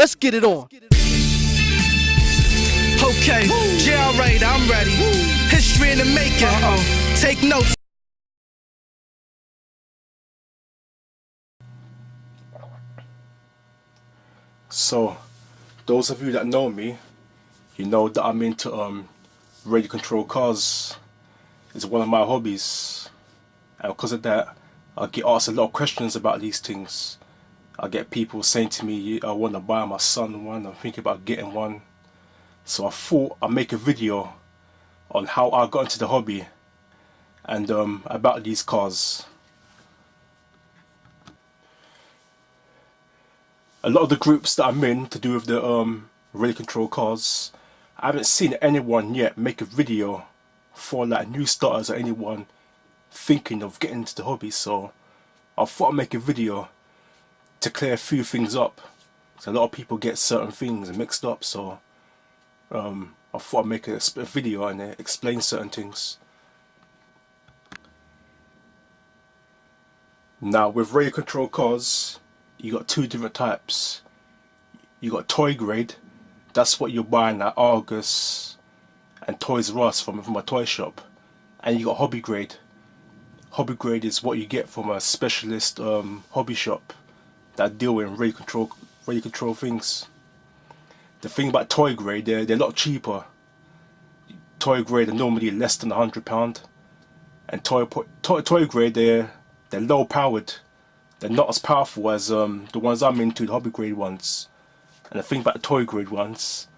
Let's get it on. Okay, yeah, alright, I'm ready. History in the making. Take notes. So, those of you that know me, you know that I'm into radio control cars. It's one of my hobbies, and because of that, I get asked a lot of questions about these things. I get people saying to me, I want to buy my son one, I'm thinking about getting one. So I thought I'd make a video on how I got into the hobby and about these cars. A lot of the groups that I'm in to do with the radio control cars, I haven't seen anyone yet make a video for like new starters or anyone thinking of getting into the hobby. So I thought I'd make a video to clear a few things up. So a lot of people get certain things mixed up, so I thought I'd make a video and explain certain things. Now with radio control cars, you got two different types. You got toy grade, that's what you're buying at Argos and Toys R Us from a toy shop. And you got hobby grade. Hobby grade is what you get from a specialist hobby shop that deal in radio control things. The thing about toy grade, they're a lot cheaper. Toy grade are normally less than £100, and toy grade they're low powered. They're not as powerful as the ones I'm into, the hobby grade ones. And the thing about the toy grade ones,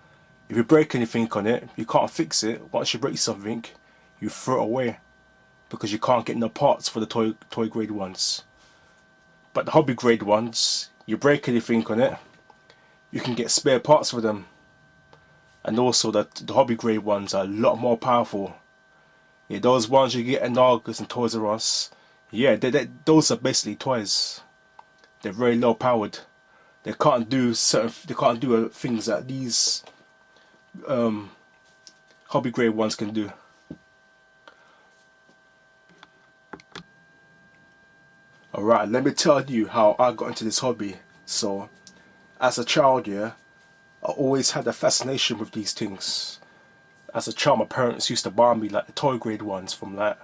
if you break anything on it, you can't fix it. Once you break something, you throw it away because you can't get no parts for the toy grade ones. But the hobby grade ones, you break anything on it, you can get spare parts for them. And also the hobby grade ones are a lot more powerful. Yeah, those ones you get in Argos and Toys R Us, yeah, those are basically toys. They're very low powered. They can't do things that these hobby grade ones can do. Alright, let me tell you how I got into this hobby. So, as a child, yeah, I always had a fascination with these things. As a child, my parents used to buy me like the toy grade ones from like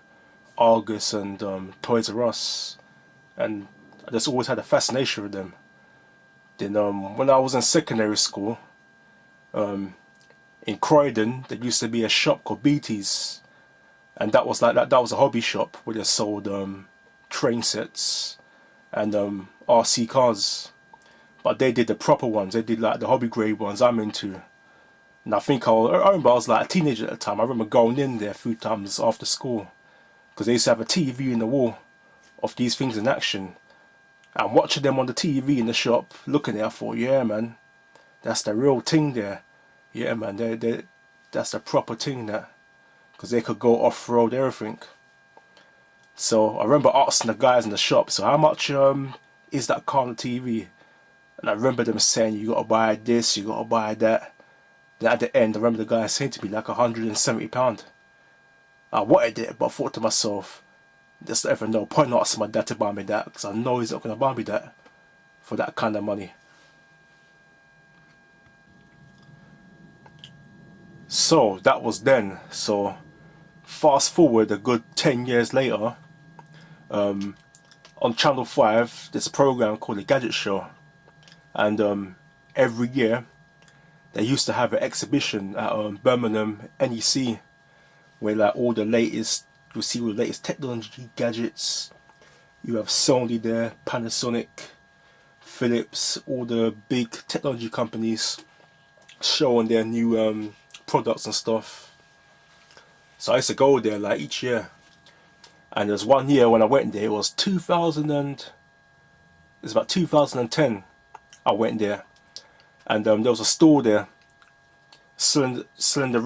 Argos and Toys R Us, and I just always had a fascination with them. Then when I was in secondary school, in Croydon, there used to be a shop called BT's, and that was a hobby shop where they sold train sets and RC cars. But they did the proper ones. They did like the hobby grade ones I'm into. And I remember I was like a teenager at the time. I remember going in there a few times after school because they used to have a TV in the wall of these things in action. And watching them on the TV in the shop, looking there, I thought, yeah man, that's the real thing there. Yeah man, that's the proper thing there. Because they could go off-road, everything. So I remember asking the guys in the shop, so how much is that car on the TV? And I remember them saying, you gotta buy this, you gotta buy that. Then at the end, I remember the guy saying to me like £170. I wanted it, but I thought to myself, there's ever no point not asking my dad to buy me that, because I know he's not gonna buy me that for that kind of money. So that was then. So fast forward a good 10 years later, on Channel 5 there's a program called The Gadget Show, and every year they used to have an exhibition at Birmingham NEC where like all the latest, you'll see all the latest technology gadgets. You have Sony there, Panasonic, Philips, all the big technology companies showing their new products and stuff. So I used to go there like each year, and there's one year when I went there, it was about 2010. I went there, and there was a store there selling the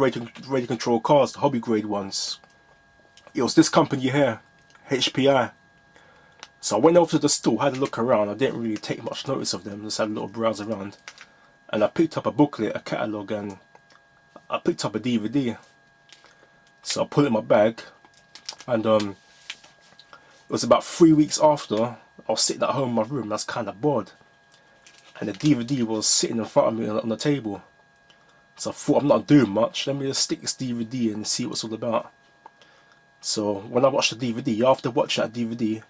radio control cars, the hobby grade ones. It was this company here, HPI. So I went over to the store, had a look around. I didn't really take much notice of them, just had a little browse around, and I picked up a booklet, a catalogue, and I picked up a DVD. So I put it in my bag, and it was about 3 weeks after I was sitting at home in my room. I was kind of bored, and the DVD was sitting in front of me on the table. So I thought, I'm not doing much, let me just stick this DVD and see what it's all about. So when I watched the DVD, after watching that DVD,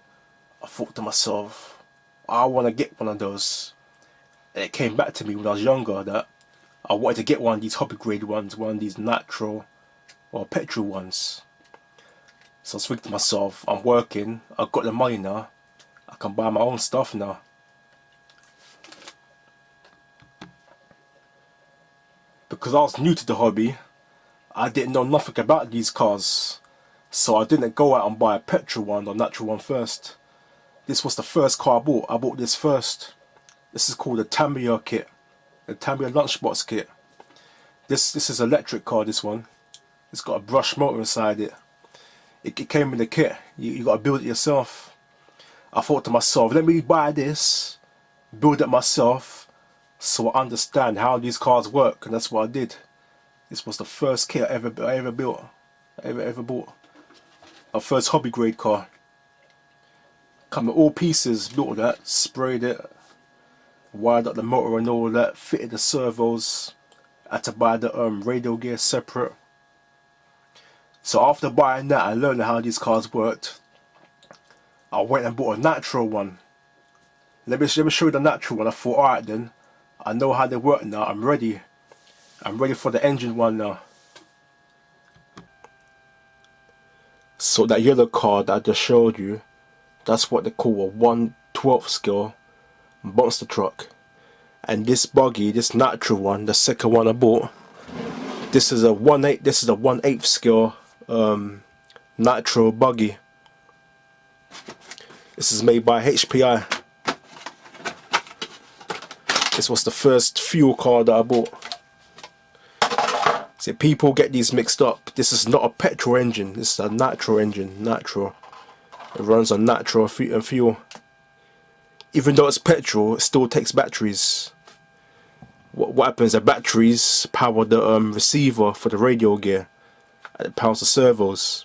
I thought to myself, I want to get one of those. And it came back to me when I was younger that I wanted to get one of these hobby grade ones, one of these Nitro or Petrol ones. So I was thinking to myself, I'm working, I've got the money now, I can buy my own stuff now. Because I was new to the hobby, I didn't know nothing about these cars. So I didn't go out and buy a petrol one or natural one first. This was the first car I bought. I bought this first. This is called the Tamiya kit. The Tamiya lunchbox kit. This is an electric car, this one. It's got a brush motor inside it. It came in the kit. You got to build it yourself. I thought to myself, let me buy this, build it myself, so I understand how these cars work, and that's what I did. This was the first kit I ever built, ever bought. My first hobby grade car. Come with all pieces, built that, sprayed it, wired up the motor and all that, fitted the servos. I had to buy the radio gear separate. So after buying that, I learned how these cars worked. I went and bought a natural one. Let me show you the natural one. I thought, alright then, I know how they work now, I'm ready. I'm ready for the engine one now. So that yellow car that I just showed you, that's what they call a 1/12 scale monster truck. And this buggy, this natural one, the second one I bought, this is a 1/8 scale Nitro Buggy. This is made by HPI. This was the first fuel car that I bought. See, people get these mixed up. This is not a petrol engine, this is a nitro engine. Nitro. It runs on nitro and fuel. Even though it's petrol, it still takes batteries. What happens? The batteries power the receiver for the radio gear, and it powers the servos.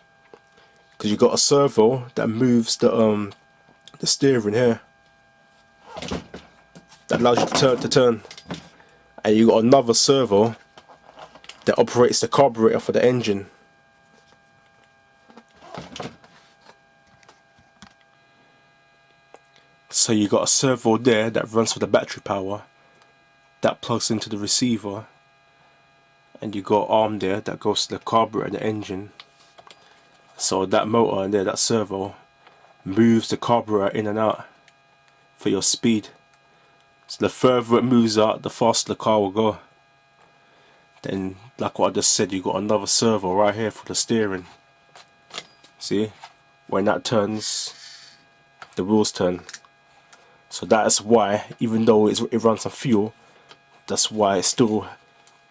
Because you got a servo that moves the steering here, that allows you to turn, and you got another servo that operates the carburetor for the engine. So you got a servo there that runs for the battery power, that plugs into the receiver, and you got arm there that goes to the carburetor and the engine. So that motor in there, that servo, moves the carburetor in and out for your speed. So the further it moves out, the faster the car will go. Then, like what I just said, you got another servo right here for the steering. See, when that turns, the wheels turn. So that's why, even though it runs on fuel, that's why it still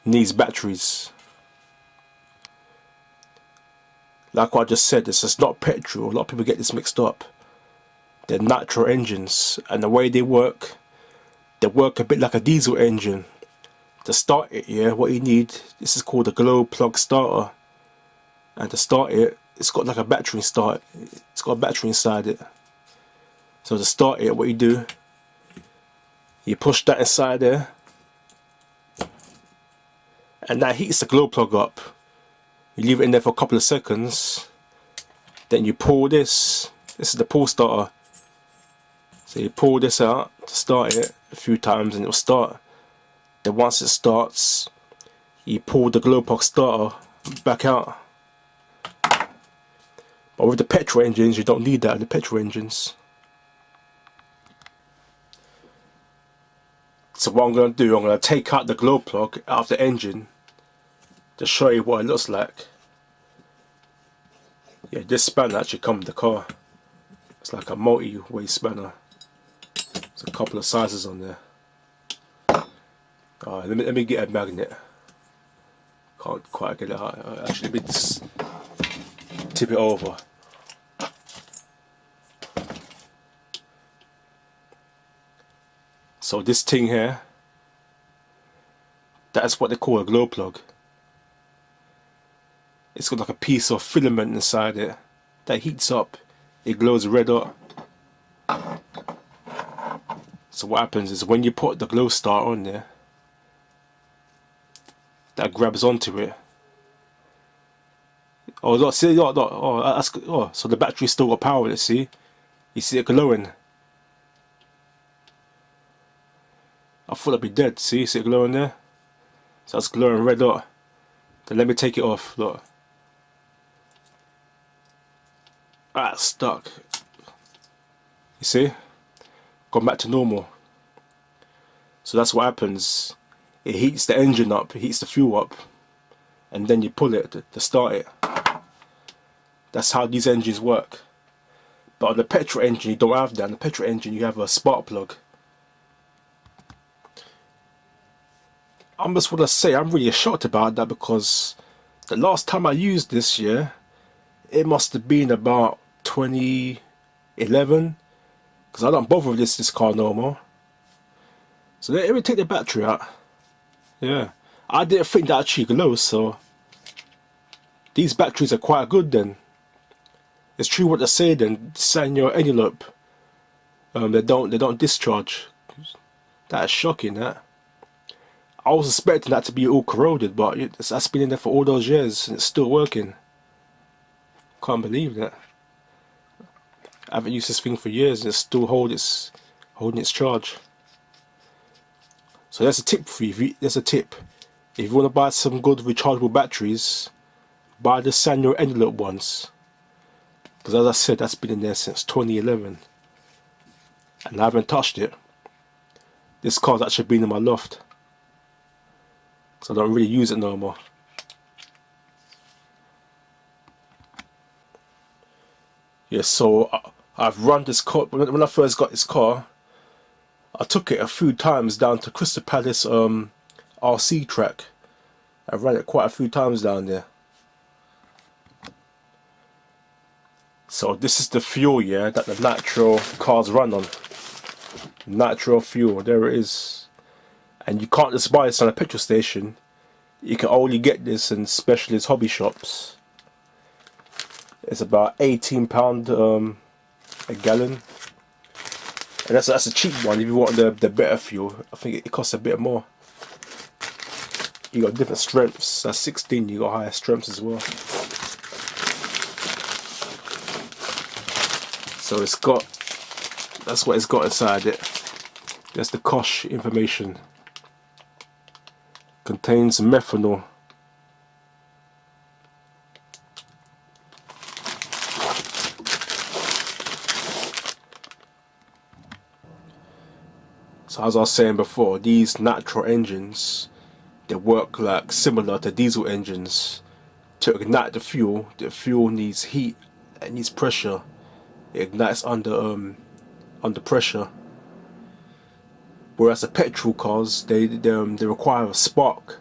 needs batteries. Like what I just said, this is not petrol. A lot of people get this mixed up. They're nitro engines, and the way they work a bit like a diesel engine. To start it, yeah, what you need, this is called a glow plug starter. And to start it, it's got like a battery start. It's got a battery inside it. So to start it, what you do, you push that inside there, and that heats the glow plug up. You leave it in there for a couple of seconds, then you pull this. This is the pull starter. So you pull this out to start it a few times and it'll start. Then once it starts, you pull the glow plug starter back out. But with the petrol engines, you don't need that in the petrol engines. So what I'm going to do, I'm going to take out the glow plug out of the engine to show you what it looks like. Yeah, this spanner actually comes with the car. It's like a multi-way spanner. There's a couple of sizes on there. Alright, let me get a magnet. Can't quite get it out. Actually, let me just tip it over. So this thing here, that's what they call a glow plug. It's got like a piece of filament inside it that heats up. It glows red up. So what happens is when you put the glow star on there, that grabs onto it. Oh look, see, look, look, oh that's good. Oh, so the battery's still got power in it, see? You see it glowing. I thought it'd be dead, see it glowing there? So that's glowing red, look. Then let me take it off, look. Ah, it's stuck. You see? Gone back to normal. So that's what happens. It heats the engine up, it heats the fuel up, and then you pull it to start it. That's how these engines work. But on the petrol engine you don't have that. On the petrol engine you have a spark plug. I just want to say I'm really shocked about that, because the last time I used this year, it must have been about 2011, because I don't bother with this car no more. So let me take the battery out. Yeah, I didn't think that actually glows, so these batteries are quite good then. It's true what they say then, setting your envelope, they don't discharge. That is shocking, that. I was expecting that to be all corroded, but that's been in there for all those years and it's still working. Can't believe that. I haven't used this thing for years and it's still holding its charge. So that's a tip for you. There's a tip. If you want to buy some good rechargeable batteries, buy the Sanyo envelope ones. Because as I said, that's been in there since 2011. And I haven't touched it. This car's actually been in my loft. So I don't really use it no more. Yeah, so I've run this car. When I first got this car, I took it a few times down to Crystal Palace RC track. I ran it quite a few times down there. So this is the fuel, yeah, that the Nitro cars run on. Nitro fuel, there it is. And you can't just buy this on a petrol station. You can only get this in specialist hobby shops. It's about £18 a gallon. And that's a cheap one if you want the better fuel. I think it costs a bit more. You got different strengths. That's 16, you got higher strengths as well. So it's got, that's what it's got inside it. That's the cost information. Contains methanol. So as I was saying before, these Nitro engines, they work like similar to diesel engines. To ignite the fuel needs heat, it needs pressure. It ignites under pressure. Whereas the petrol cars, they require a spark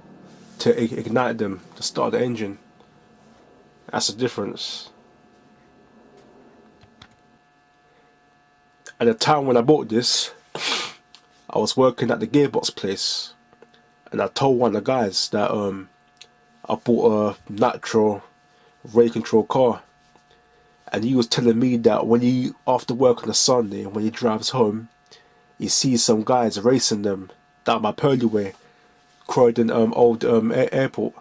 to ignite them, to start the engine. That's the difference. At the time when I bought this, I was working at the gearbox place, and I told one of the guys that I bought a Nitro rate control car, and he was telling me that when he, after work on a Sunday, when he drives home, he sees some guys racing them down by Purley Croydon old airport.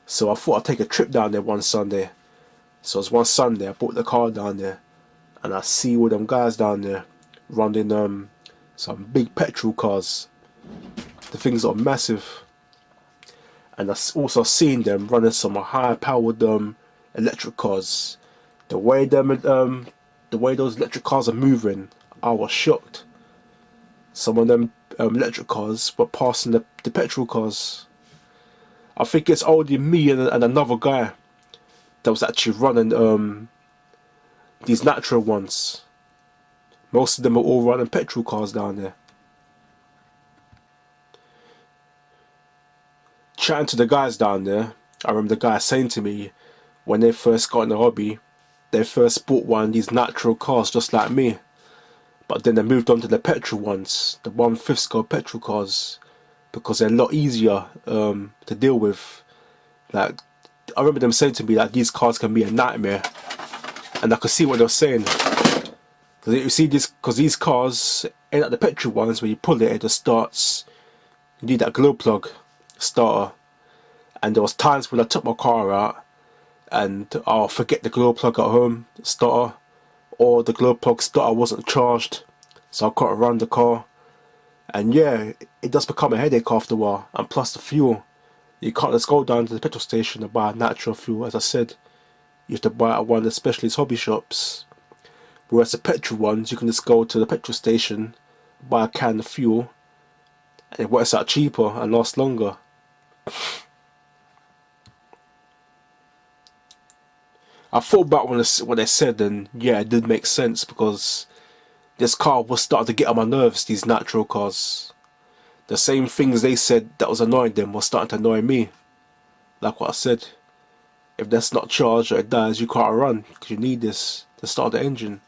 So I thought I'd take a trip down there one Sunday. So it was one Sunday I bought the car down there, and I see all them guys down there running some big petrol cars. The things are massive. And I also seen them running some high powered electric cars. The way those electric cars are moving, I was shocked. Some of them electric cars were passing the petrol cars. I think it's only me and another guy that was actually running these Nitro ones. Most of them are all running petrol cars down there. Chatting to the guys down there, I remember the guy saying to me, when they first got in the hobby, they first bought one of these Nitro cars just like me. But then they moved on to the petrol ones, the 1/5 scale petrol cars, because they're a lot easier to deal with. Like, I remember them saying to me that these cars can be a nightmare, and I could see what they were saying. Because you see this, because these cars ain't like the petrol ones where you pull it just starts. You need that glow plug starter. And there was times when I took my car out and I'll forget the glow plug at home starter, or the glow plug starter wasn't charged, so I couldn't run the car. And yeah, it does become a headache after a while. And plus the fuel, you can't just go down to the petrol station and buy natural fuel. As I said, you have to buy it at one of the specialist hobby shops. Whereas the petrol ones, you can just go to the petrol station, buy a can of fuel, and it works out cheaper and lasts longer. I thought about what they said, and yeah, it did make sense, because this car was starting to get on my nerves, these natural cars. The same things they said that was annoying them was starting to annoy me. Like what I said, if that's not charged or it dies, you can't run, because you need this to start the engine.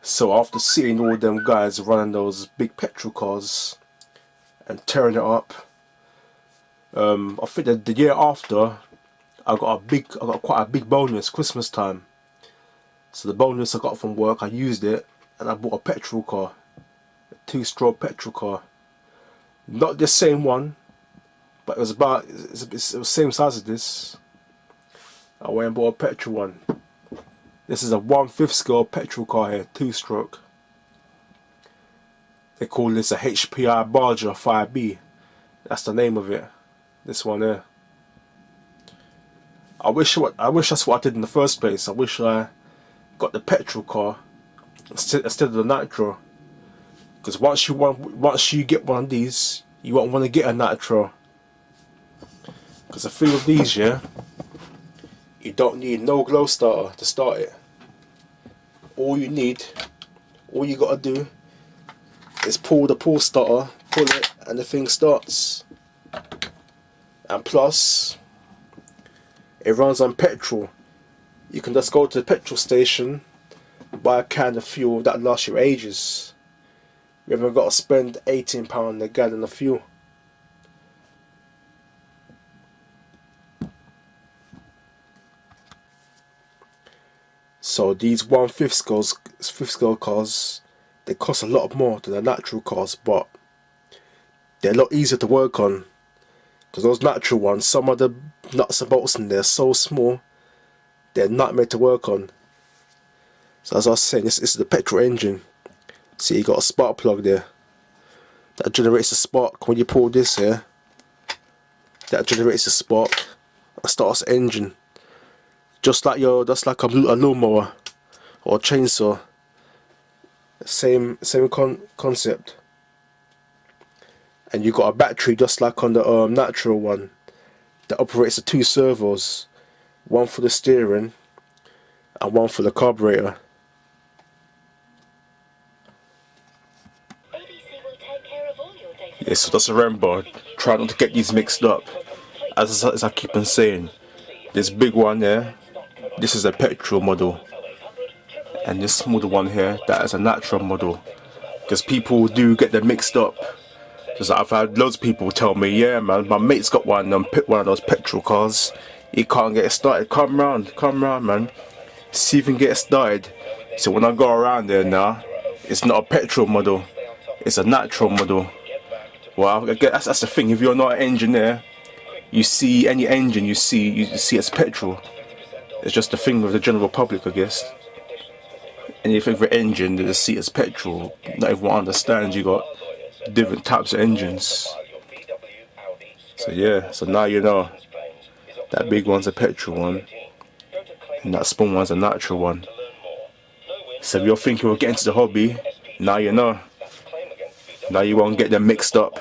So after seeing all them guys running those big petrol cars and tearing it up, I think that the year after I got quite a big bonus Christmas time. So the bonus I got from work, I used it and I bought a petrol car, a 2-stroke petrol car. Not the same one, but it was the same size as this. I went and bought a petrol one. This is a 1/5 scale petrol car here, 2-stroke. They call this a HPI Barger 5B. That's the name of it. This one here. I wish that's what I did in the first place. I wish I got the petrol car instead of the nitro. Because once you get one of these, you won't want to get a nitro. Because the thing with these, yeah, you don't need no glow starter to start it. All you gotta do is pull the pull starter, pull it, and the thing starts. And plus, it runs on petrol. You can just go to the petrol station, buy a can of fuel that lasts you ages. You haven't got to spend £18 a gallon of fuel. So these 1/5 scale cars, they cost a lot more than the natural cars, but they're a lot easier to work on. Because those natural ones, some of the nuts and bolts in there are so small, they're not made to work on. So as I was saying, this is the petrol engine. See, you got a spark plug there that generates a spark. When you pull this here, that generates a spark and starts the engine. Just like a lawnmower or a chainsaw. Same concept. And you got a battery just like on the natural one that operates the 2 servos, one for the steering and one for the carburetor. Yeah, so just remember, try not to get these mixed up. As I keep on saying, this big one there, this is a petrol model, and this smaller one here, that is a natural model. Because people do get them mixed up. Because I've had loads of people tell me, yeah man, my mate's got one of those petrol cars, he can't get it started. Come round man, see if you can get it started. So when I go around there now, it's not a petrol model, it's a natural model. Well, I guess that's the thing, if you're not an engineer, you see any engine you see it's petrol. It's just a thing with the general public, I guess. Anything for engine, they just see it as petrol. Not everyone understands you got different types of engines. So yeah, so now you know that big one's a petrol one and that small one's a natural one. So if you're thinking of getting into the hobby, now you know. Now you won't get them mixed up.